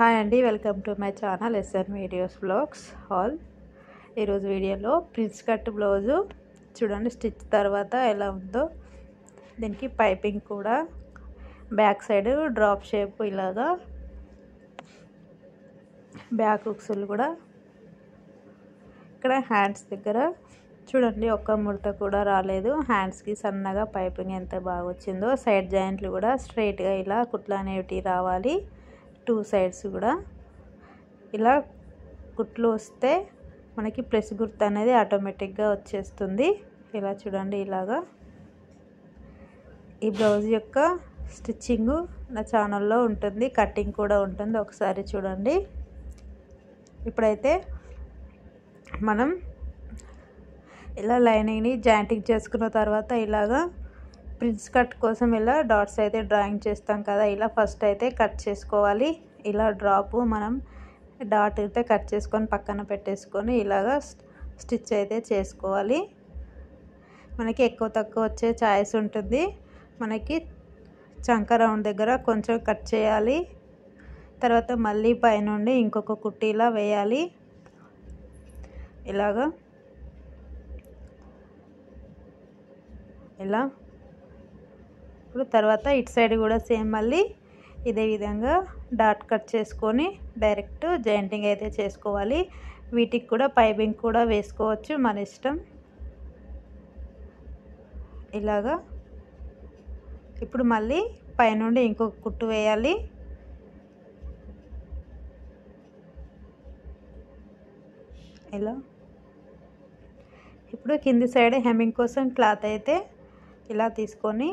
Hi అండి, welcome to my channel S N videos blogs all. ఈరోజు వీడియోలో ప్రిన్స్ కట్ బ్లౌజు చూడండి, స్టిచ్ తర్వాత ఎలా ఉందో. దీనికి పైపింగ్ కూడా బ్యాక్ సైడ్ డ్రాప్ షేప్ ఇలాగా, బ్యాక్ హుక్స్లు కూడా ఇక్కడ హ్యాండ్స్ దగ్గర చూడండి, ఒక్క ముడత కూడా రాలేదు. హ్యాండ్స్కి సన్నగా పైపింగ్ ఎంత బాగా వచ్చిందో. సైడ్ జాయింట్లు కూడా స్ట్రైట్గా ఇలా కుట్లు అనేవి రావాలి. టూ సైడ్స్ కూడా ఇలా కుట్లు వస్తే మనకి ప్రెస్ గుర్తు అనేది ఆటోమేటిక్గా వచ్చేస్తుంది. ఇలా చూడండి, ఇలాగా. ఈ బ్లౌజ్ యొక్క స్టిచ్చింగ్ నా ఛానల్లో ఉంటుంది, కటింగ్ కూడా ఉంటుంది, ఒకసారి చూడండి. ఇప్పుడైతే మనం ఇలా లైనింగ్ని జాయింటింగ్ చేసుకున్న తర్వాత ఇలాగా ప్రిన్స్ కట్ కోసం ఇలా డాట్స్ అయితే డ్రాయింగ్ చేస్తాం కదా, ఇలా ఫస్ట్ అయితే కట్ చేసుకోవాలి. ఇలా డ్రాప్ మనం డాట్ అయితే కట్ చేసుకొని పక్కన పెట్టేసుకొని ఇలాగా స్టిచ్ అయితే చేసుకోవాలి. మనకి ఎక్కువ తక్కువ వచ్చే ఛాయిస్ ఉంటుంది. మనకి చంక రౌండ్ దగ్గర కొంచెం కట్ చేయాలి. తర్వాత మళ్ళీ పైనుండి ఇంకొక కుట్టీలా వేయాలి. ఇలాగా ఇలా. ఇప్పుడు తర్వాత ఇటు సైడ్ కూడా సేమ్ మళ్ళీ ఇదే విధంగా డాట్ కట్ చేసుకొని డైరెక్ట్ జాయింటింగ్ అయితే చేసుకోవాలి. వీటికి కూడా పైపింగ్ కూడా వేసుకోవచ్చు, మన ఇష్టం. ఇలాగా. ఇప్పుడు మళ్ళీ పైనుండి ఇంకొక కుట్టు వేయాలి. ఇలా. ఇప్పుడు కింది సైడ్ హెమ్మింగ్ కోసం క్లాత్ అయితే ఇలా తీసుకొని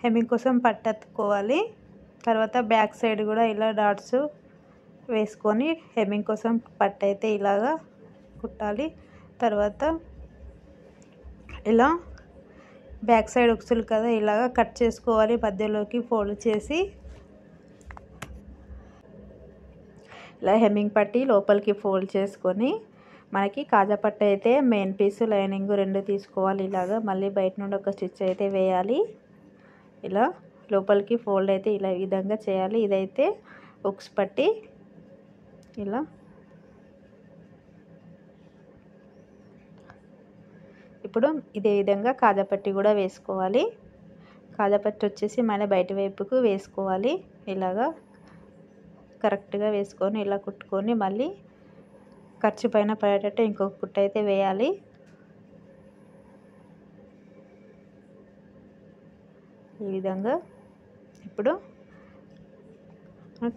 హెమ్మింగ్ కోసం పట్టెత్తుకోవాలి. తర్వాత బ్యాక్ సైడ్ కూడా ఇలా డాట్స్ వేసుకొని హెమ్మింగ్ కోసం పట్టు అయితే ఇలాగా కుట్టాలి. తర్వాత ఇలా బ్యాక్ సైడ్ ఉక్సులు కదా, ఇలాగా కట్ చేసుకోవాలి. మధ్యలోకి ఫోల్డ్ చేసి ఇలా హెమ్మింగ్ పట్టి లోపలికి ఫోల్డ్ చేసుకొని మనకి కాజా పట్టు అయితే మెయిన్ పీసు లైనింగ్ రెండు తీసుకోవాలి. ఇలాగా మళ్ళీ బయట నుండి ఒక స్టిచ్ అయితే వేయాలి. ఇలా లోపలికి ఫోల్డ్ అయితే ఇలా ఈ విధంగా చేయాలి. ఇదైతే ఉక్స్ పట్టి. ఇలా ఇప్పుడు ఇదే విధంగా కాజా పట్టి కూడా వేసుకోవాలి. కాజా పట్టి వచ్చేసి మన బయట వైపుకు వేసుకోవాలి. ఇలాగా కరెక్ట్గా వేసుకొని ఇలా కుట్టుకొని మళ్ళీ ఖర్చు పైన పడేటట్టు ఇంకొక కుట్టు అయితే వేయాలి. ఈ విధంగా. ఇప్పుడు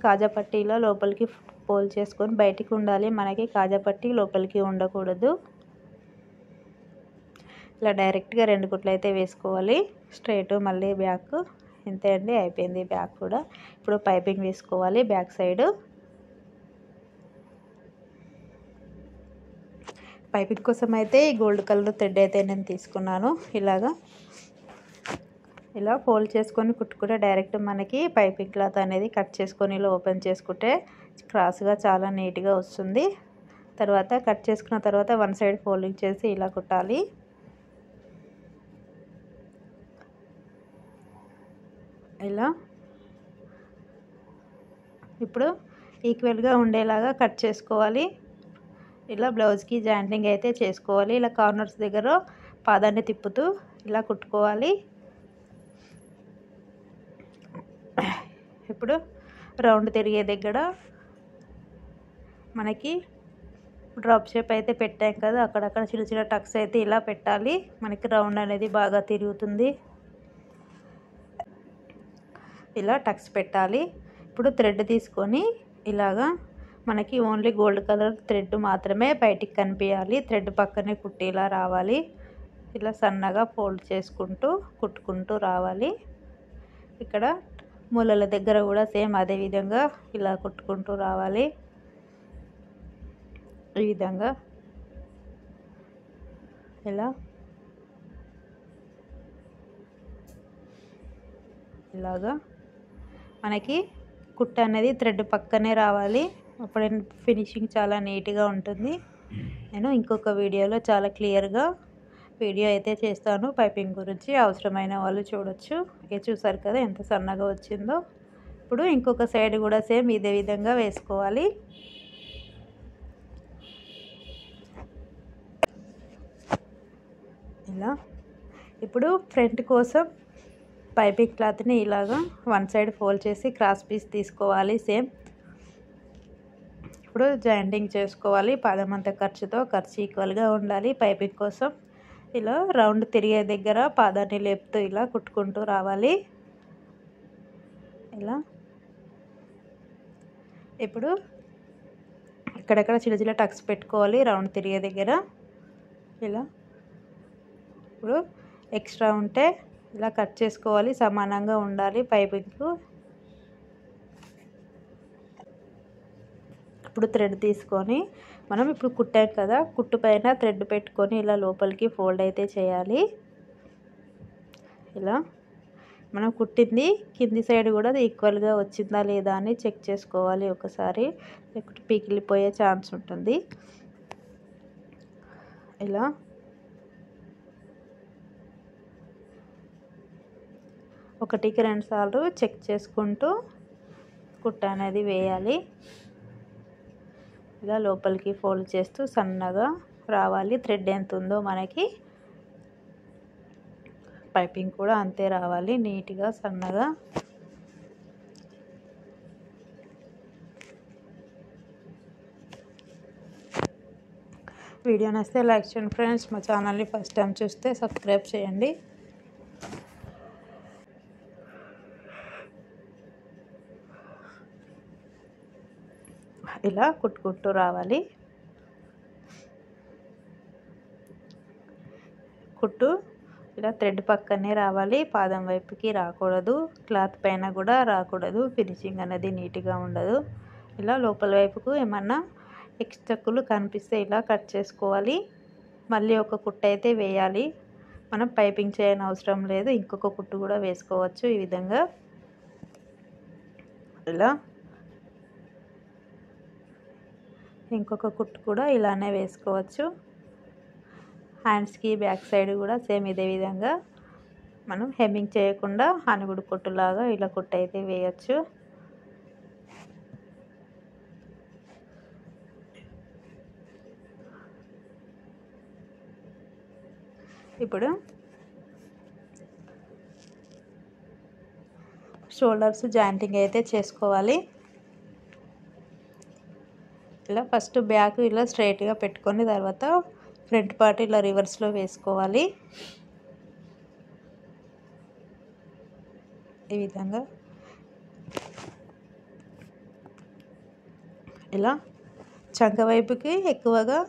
కాజా పట్టీలో లోపలికి ఫోల్డ్ చేసుకొని బయటికి ఉండాలి, మనకి కాజా పట్టీ లోపలికి ఉండకూడదు. ఇలా డైరెక్ట్గా రెండు కుట్లు అయితే వేసుకోవాలి. స్ట్రైట్ మళ్ళీ బ్యాక్. ఇంతే అండి, అయిపోయింది బ్యాక్ కూడా. ఇప్పుడు పైపింగ్ వేసుకోవాలి బ్యాక్ సైడ్. పైపింగ్ కోసం అయితే ఈ గోల్డ్ కలర్ థ్రెడ్ అయితే నేను తీసుకున్నాను. ఇలాగా ఇలా ఫోల్డ్ చేసుకొని కుట్టుకుంటే డైరెక్ట్ మనకి పైపింగ్ క్లాత్ అనేది కట్ చేసుకొని ఇలా ఓపెన్ చేసుకుంటే క్రాస్గా చాలా నీట్గా వస్తుంది. తర్వాత కట్ చేసుకున్న తర్వాత వన్ సైడ్ ఫోల్డింగ్ చేసి ఇలా కుట్టాలి. ఇలా. ఇప్పుడు ఈక్వల్గా ఉండేలాగా కట్ చేసుకోవాలి. ఇలా బ్లౌజ్కి జాయింటింగ్ అయితే చేసుకోవాలి. ఇలా కార్నర్స్ దగ్గర పాదాన్ని తిప్పుతూ ఇలా కుట్టుకోవాలి. ఇప్పుడు రౌండ్ తిరిగే దగ్గర మనకి డ్రాప్ షేప్ అయితే పెట్టాం కదా, అక్కడక్కడ చిన్న చిన్న టక్స్ అయితే ఇలా పెట్టాలి. మనకి రౌండ్ అనేది బాగా తిరుగుతుంది. ఇలా టక్స్ పెట్టాలి. ఇప్పుడు థ్రెడ్ తీసుకొని ఇలాగా మనకి ఓన్లీ గోల్డ్ కలర్ థ్రెడ్ మాత్రమే బయటికి కనిపించాలి. థ్రెడ్ పక్కనే కుట్టేలా రావాలి. ఇలా సన్నగా ఫోల్డ్ చేసుకుంటూ కుట్టుకుంటూ రావాలి. ఇక్కడ మూలల దగ్గర కూడా సేమ్ అదే విధంగా ఇలా కుట్టుకుంటూ రావాలి. ఈ విధంగా. ఇలా ఇలాగా మనకి కుట్ట అనేది థ్రెడ్ పక్కనే రావాలి. అప్పుడు ఫినిషింగ్ చాలా నీట్గా ఉంటుంది. నేను ఇంకొక వీడియోలో చాలా క్లియర్గా వీడియో అయితే చేస్తాను పైపింగ్ గురించి. అవసరమైన వాళ్ళు చూడొచ్చు. చూసారు కదా ఎంత సన్నగా వచ్చిందో. ఇప్పుడు ఇంకొక సైడ్ కూడా సేమ్ ఇదే విధంగా వేసుకోవాలి. ఇలా ఇప్పుడు ఫ్రంట్ కోసం పైపింగ్ క్లాత్ని ఇలాగా వన్ సైడ్ ఫోల్డ్ చేసి క్రాస్ పీస్ తీసుకోవాలి. సేమ్ ఇప్పుడు జాయింటింగ్ చేసుకోవాలి. పాదమంత ఖర్చుతో ఖర్చు ఈక్వల్గా ఉండాలి. పైపింగ్ కోసం ఇలా రౌండ్ తిరిగే దగ్గర పాదాన్ని లేపుతూ ఇలా కుట్టుకుంటూ రావాలి. ఇలా ఇప్పుడు ఇక్కడెక్కడ చిన్న చిన్న టక్స్ పెట్టుకోవాలి రౌండ్ తిరిగే దగ్గర. ఇలా ఇప్పుడు ఎక్స్ట్రా ఉంటే ఇలా కట్ చేసుకోవాలి. సమానంగా ఉండాలి పైపింగ్కు. ఇప్పుడు థ్రెడ్ తీసుకొని మనం ఇప్పుడు కుట్టాం కదా, కుట్టు పైన థ్రెడ్ పెట్టుకొని ఇలా లోపలికి ఫోల్డ్ అయితే చేయాలి. ఇలా మనం కుట్టింది కింది సైడ్ కూడా ఈక్వల్గా వచ్చిందా లేదా అని చెక్ చేసుకోవాలి ఒకసారి, లేకపోతే పీకిలిపోయే ఛాన్స్ ఉంటుంది. ఇలా ఒకటికి 2 సార్లు చెక్ చేసుకుంటూ కుట్ట అనేది వేయాలి. ఇలా లోపలికి ఫోల్డ్ చేస్తూ సన్నగా రావాలి. థ్రెడ్ ఎంత ఉందో మనకి పైపింగ్ కూడా అంతే రావాలి, నీట్గా సన్నగా. వీడియో నచ్చితే లైక్ చేయండి ఫ్రెండ్స్. మా ఛానల్ని ఫస్ట్ టైం చూస్తే సబ్స్క్రైబ్ చేయండి. ఇలా కుట్టుకుంటూ రావాలి. కుట్టు ఇలా థ్రెడ్ పక్కనే రావాలి, పాదం వైపుకి రాకూడదు, క్లాత్ పైన కూడా రాకూడదు. ఫినిషింగ్ అనేది నీట్గా ఉండదు. ఇలా లోపల వైపుకు ఏమన్నా ఎక్స్ట్రాకులు కనిపిస్తే ఇలా కట్ చేసుకోవాలి. మళ్ళీ ఒక కుట్టు అయితే వేయాలి. మనం పైపింగ్ చేయని అవసరం లేదు, ఇంకొక కుట్టు కూడా వేసుకోవచ్చు ఈ విధంగా. ఇలా ఇంకొక కుట్టు కూడా ఇలానే వేసుకోవచ్చు. హ్యాండ్స్కి బ్యాక్ సైడ్ కూడా సేమ్ ఇదే విధంగా మనం హెమ్మింగ్ చేయకుండా అనుగుడు కుట్టులాగా ఇలా కుట్టు అయితే వేయచ్చు. ఇప్పుడు షోల్డర్స్ జాయింటింగ్ అయితే చేసుకోవాలి. ఇలా ఫస్ట్ బ్యాక్ ఇలా స్ట్రైట్గా పెట్టుకొని తర్వాత ఫ్రంట్ పార్ట్ ఇలా రివర్స్లో వేసుకోవాలి. ఈ విధంగా ఇలా చంక వైపుకి ఎక్కువగా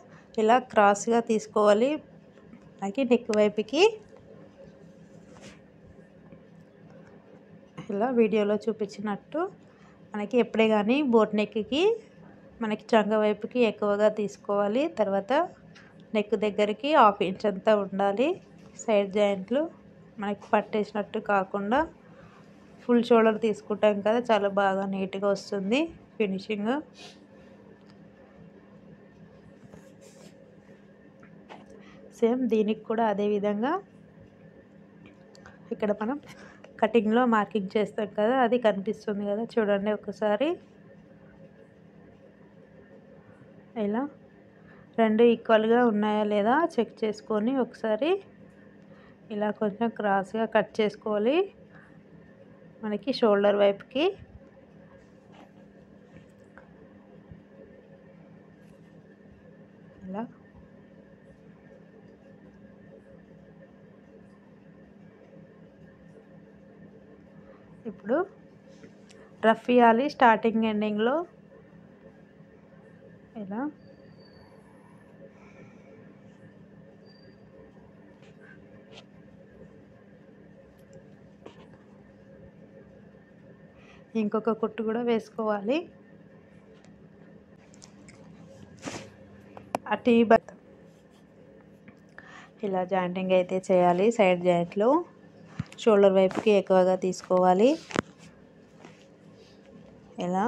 ఇలా క్రాస్గా తీసుకోవాలి. అలాగే నెక్ వైపుకి ఇలా వీడియోలో చూపించినట్టు మనకి ఎప్పుడే కానీ బోట్ నెక్కి మనకి చంక వైపుకి ఎక్కువగా తీసుకోవాలి. తర్వాత నెక్ దగ్గరికి 1/2 ఇంచ్ అంతా ఉండాలి. సైడ్ జాయింట్లు మనకి పట్టేసినట్టు కాకుండా ఫుల్ షోల్డర్ తీసుకుంటాం కదా, చాలా బాగా నీట్గా వస్తుంది ఫినిషింగ్. సేమ్ దీనికి కూడా అదే విధంగా ఇక్కడ మనం కటింగ్లో మార్కింగ్ చేస్తాం కదా, అది కనిపిస్తుంది కదా, చూడండి ఒకసారి. ఇలా రెండు ఈక్వల్గా ఉన్నాయా లేదా చెక్ చేసుకొని ఒకసారి ఇలా కొంచెం క్రాస్గా కట్ చేసుకోవాలి మనకి షోల్డర్ వైపుకి. ఇలా ఇప్పుడు రఫ్ ఇవ్వాలి స్టార్టింగ్ ఎండింగ్లో. ఇలా ఇంకొక కుట్టు కూడా వేసుకోవాలి. ఆ టీ బత్ ఇలా జాయింటింగ్ అయితే చేయాలి. సైడ్ జాయింట్లు షోల్డర్ వైపుకి ఎక్కువగా తీసుకోవాలి. ఇలా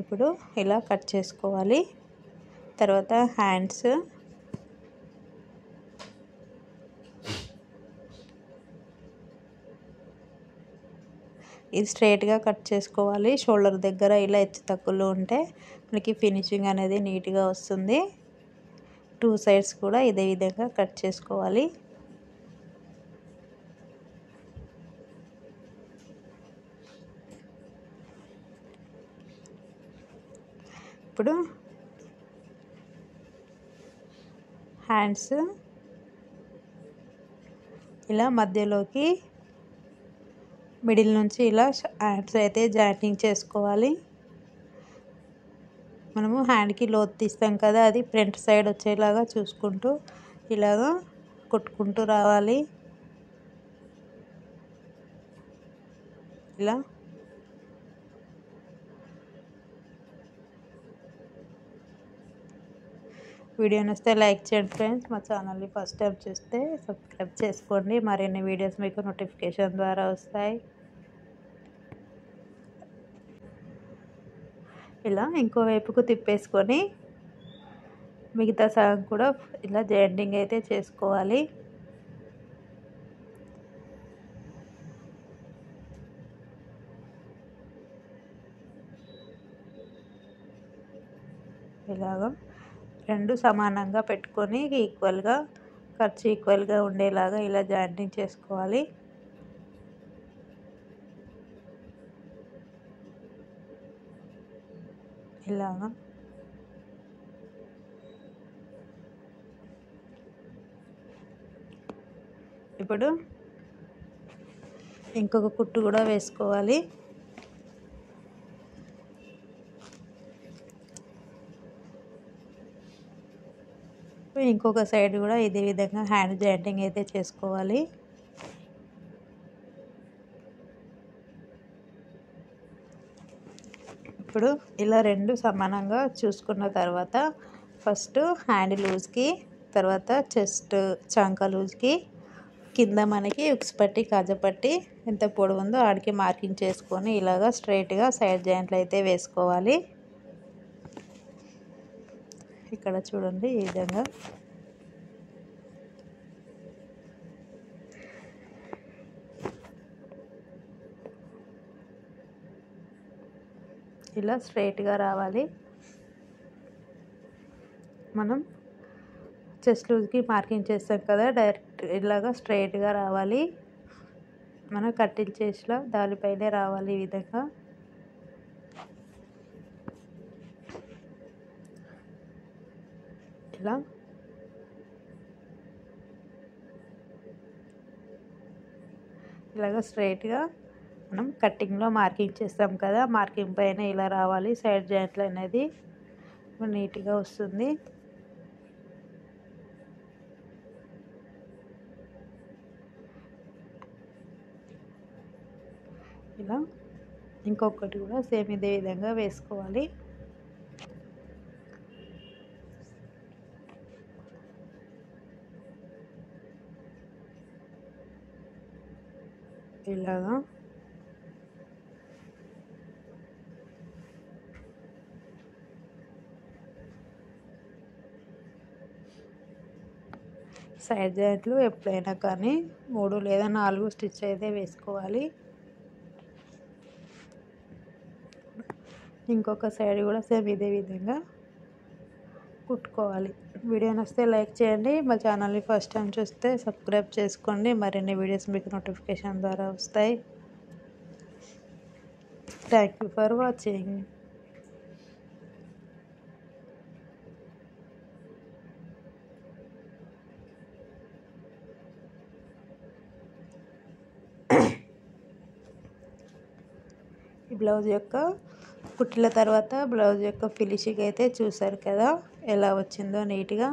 ఇప్పుడు ఇలా కట్ చేసుకోవాలి. తర్వాత హ్యాండ్స్ ఇది స్ట్రైట్గా కట్ చేసుకోవాలి. షోల్డర్ దగ్గర ఇలా హెచ్చు తగ్గులు ఉంటే మనకి ఫినిషింగ్ అనేది నీట్గా వస్తుంది. 2 సైడ్స్ కూడా ఇదే విధంగా కట్ చేసుకోవాలి. ఇప్పుడు హ్యాండ్స్ ఇలా మధ్యలోకి మిడిల్ నుంచి ఇలా హ్యాండ్స్ అయితే జాయింటింగ్ చేసుకోవాలి. మనము హ్యాండ్కి లోతు తీస్తాం కదా, అది ఫ్రంట్ సైడ్ వచ్చేలాగా చూసుకుంటూ ఇలాగా కుట్టుకుంటూ రావాలి. ఇలా వీడియో నచ్చితే లైక్ చేయండి ఫ్రెండ్స్. మా ఛానల్ని ఫస్ట్ టైం చూస్తే సబ్స్క్రైబ్ చేసుకోండి. మరిన్ని వీడియోస్ మీకు నోటిఫికేషన్ ద్వారా వస్తాయి. ఇలా ఇంకో వైపుకు తిప్పేసుకొని మిగతా సగం కూడా ఇలా జాయింటింగ్ అయితే చేసుకోవాలి. ఇలాగా రెండు సమానంగా పెట్టుకొని ఈక్వల్గా ఖర్చు ఈక్వల్గా ఉండేలాగా ఇలా జాయింటింగ్ చేసుకోవాలి. ఇలాగా ఇప్పుడు ఇంకొక కుట్టు కూడా వేసుకోవాలి. ఇంకొక సైడ్ కూడా ఇదే విధంగా హ్యాండ్ జాయింటింగ్ అయితే చేసుకోవాలి. ఇప్పుడు ఇలా రెండు సమానంగా చూసుకున్న తర్వాత ఫస్ట్ హ్యాండ్ లూజ్కి, తర్వాత చెస్ట్ చంక లూజ్కి, కింద మనకి ఉక్స్ పట్టి కాజపట్టి ఎంత పొడవు ఉందో ఆడికి మార్కింగ్ చేసుకొని ఇలాగా స్ట్రైట్గా సైడ్ జాయింట్లు అయితే వేసుకోవాలి. ఇక్కడ చూడండి ఈ విధంగా ఇలా స్ట్రైట్గా రావాలి. మనం చెస్ట్ లూజ్కి మార్కింగ్ చేస్తాం కదా, డైరెక్ట్ ఇలాగా స్ట్రైట్గా రావాలి. మనం కట్టింగ్ చేసినా దానిపైనే రావాలి. ఈ విధంగా ఇలా ఇలాగ స్ట్రైట్గా మనం కట్టింగ్లో మార్కింగ్ చేస్తాం కదా, మార్కింగ్ పైన ఇలా రావాలి. సైడ్ జాయింట్లు అనేది నీట్గా వస్తుంది. ఇలా ఇంకొకటి కూడా సేమ్ ఇదే విధంగా వేసుకోవాలి. ఇలాగా సైడ్ జాయింట్లు ఎప్పుడైనా కానీ 3 లేదా 4 స్టిచ్ అయితే వేసుకోవాలి. ఇంకొక సైడ్ కూడా సేమ్ ఇదే విధంగా కుట్టుకోవాలి. వీడియో నచ్చితే లైక్ చేయండి. మా ఛానల్ని ఫస్ట్ టైం చూస్తే సబ్స్క్రైబ్ చేసుకోండి. మరిన్ని వీడియోస్ మీకు నోటిఫికేషన్ ద్వారా వస్తాయి. Thank you for watching. ఈ బ్లౌజ్ యొక్క కుట్టిన తర్వాత బ్లౌజ్ యొక్క ఫినిషింగ్ అయితే చూసారు కదా ఎలా వచ్చిందో నీట్గా.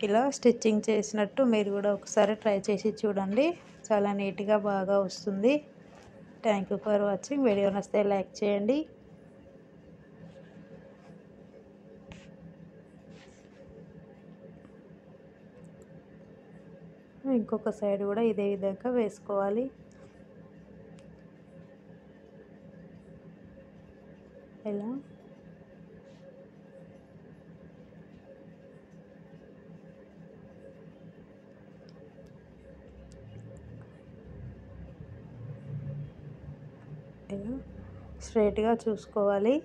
ఇలా స్టిచ్చింగ్ చేసినట్టు మీరు కూడా ఒకసారి ట్రై చేసి చూడండి, చాలా నీట్గా బాగా వస్తుంది. Thank you for watching. Video నచ్చితే లైక్ చేయండి. ఇంకొక సైడ్ కూడా ఇదే విధంగా వేసుకోవాలి. ఇలా ఇలా స్ట్రైట్గా చూసుకోవాలి.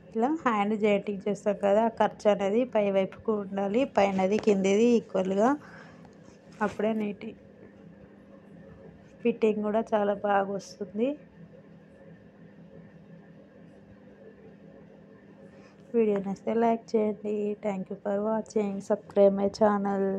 ఇట్లా హ్యాండ్ జాయింటింగ్ చేస్తాం కదా, ఆ ఖర్చు అనేది పై వైపుకు ఉండాలి, పైనది కిందిది ఈక్వల్గా. అప్పుడే నీట్ ఫిట్టింగ్ కూడా చాలా బాగా వస్తుంది. వీడియో నచ్చితే లైక్ చేయండి. Thank you for watching. Subscribe my channel.